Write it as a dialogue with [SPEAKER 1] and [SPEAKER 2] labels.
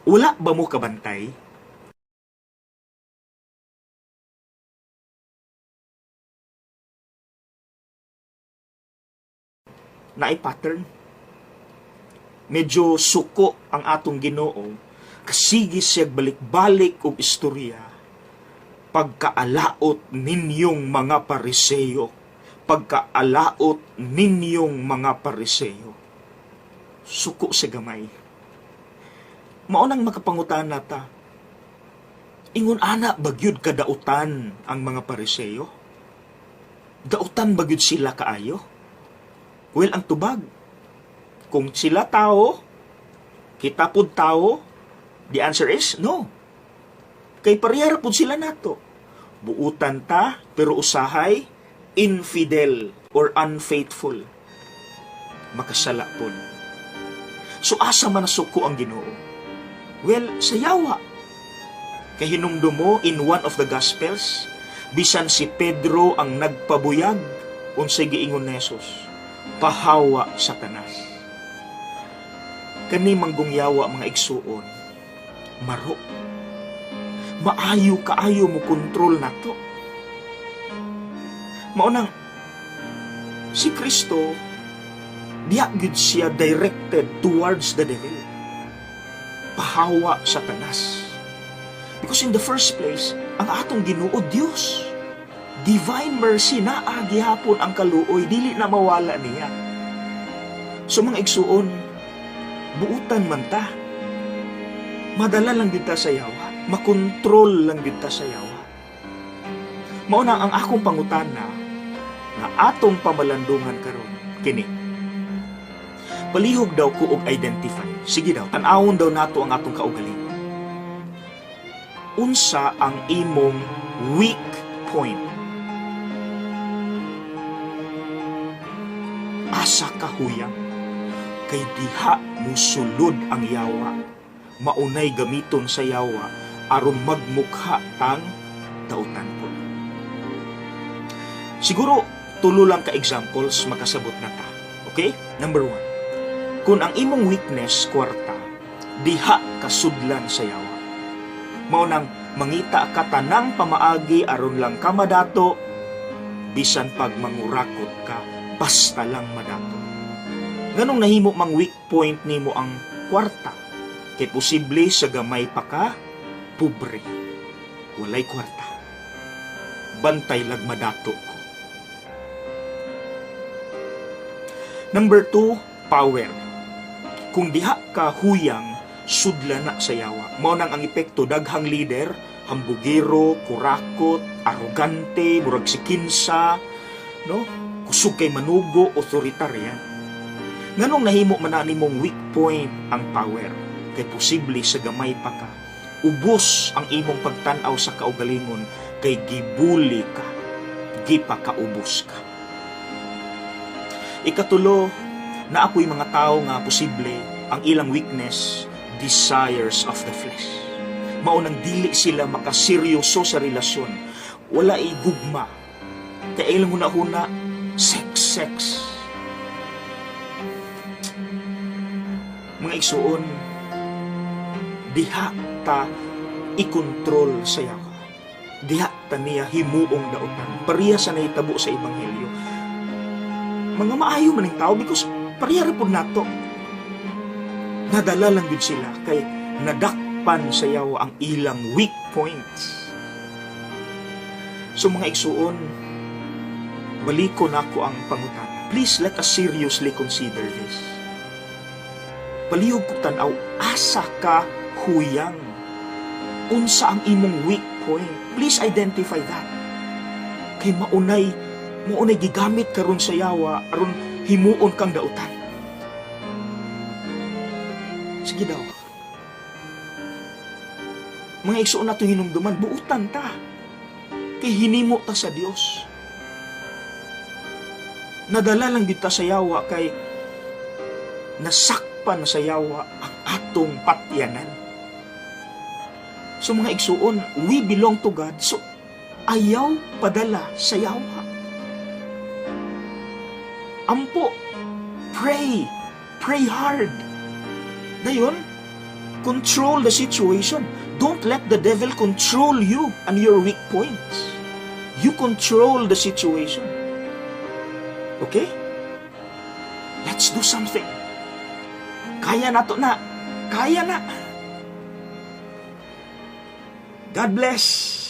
[SPEAKER 1] Wala ba mo kabantay? Naay pattern. Medyo suko ang atong Ginoo, kasigi siya balik-balik og istorya. Pagkaalaot ninyong mga Pariseyo, pagkaalaot ninyong mga Pariseyo. Suko sa gamay. Maunang makapangutan nata, ingon ana bagyud kadautan ang mga Pariseyo? Dautan bagyud sila kaayo? Well, ang tubag, kung sila tao, kita pud tao, the answer is no. Kay parehara pud sila nato. Buutan ta, pero usahay, infidel or unfaithful. Makasala pud. So asa man nasuko ang Ginoo? Well, sa yawa. Kay hinumdum mo in one of the Gospels, bisan si Pedro ang nagpabuyag, unsay giingon ni Jesus, pahawa Satanas. Kani manggungyawa mga igsuon, maro. Maayo kaayo mo kontrol nato. Maunang, si Kristo, diya gid siya directed towards the devil. Pahawa Satanas. Because in the first place, ang atong Ginoo Dios, divine mercy na gihapon ang kaluoy, dili na mawala niya. So mga igsuon, buutan man ta, madala lang din ta sa yawa, makontrol lang din ta sa yawa. Mauna ang akong pangutana na atong pamalandungan karon kini. Palihog daw ko og identify. Sige daw, tan-awon daw nato ang atong kaugalingon. Unsa ang imong weak point? Asa kahuyang kay diha musulod ang yawa, maunay gamiton sa yawa aron magmukha tang dautan po. Siguro tulo lang ka examples makasabot na ta. Okay? Number 1. Kung ang imong weakness kwarta, diha kasudlan sa yawa. Mao nang mangita ka tanang pamaagi aron lang ka madato, bisan pag mangurakot ka basta lang madato. Ganong nahimo mang weak point nimo ang kwarta, kay posible sa gamay pa ka pobre, walay kwarta, bantay lag madato ko. Number 2, power. Kung diha ka huyang, sudla na sa yawa. Mao nang ang epekto, daghang leader, hambugero, kurakot, arogante, murag sikinsa, no? Kusog kay manugo, authoritaryan. Nganong nahimo man nimong weak point ang power? Kay posible sa gamay pa ka, ubos ang imong pagtan-aw sa kaugalingon, kay gibuli ka, gipakaubos ka. Ikatulo, na ako'y mga tao nga posible ang ilang weakness, desires of the flesh. Maunang dili sila makaseryoso sa relasyon, wala igugma, kaya ilang huna-huna, sex. Mga igsuon, diha ta ikontrol sa yawa. Diha ta niya himuong dautan. Pariya sa nahitabo sa Ebanghelyo. Mga maayo man ang tao because pariya rin po nato. Nadala lang din sila kay nadakpan sa yawa ang ilang weak points. So mga igsuon, baliko na ako ang pangutana. Please let us seriously consider this. Palihog ko tanaw, asa ka huyang? Unsa ang imong weak point? Please identify that. Kay maunay gigamit karon sa yawa aron himuon kang dautan. Sige daw. Mga igsuon nato hinumduman, buutan ta. Kay hinimo ta sa Dios. Nadala lang kita sa yawa kay nasakpan sa yawa ang atong patyanan. So mga igsuon, we belong to God. So ayaw padala sa yawa. Ampo, pray hard. Dayon, Control the situation. Don't let the devil control you and your weak points. You control the situation. Okay? Let's do something. Kaya na to na. Kaya na. God bless.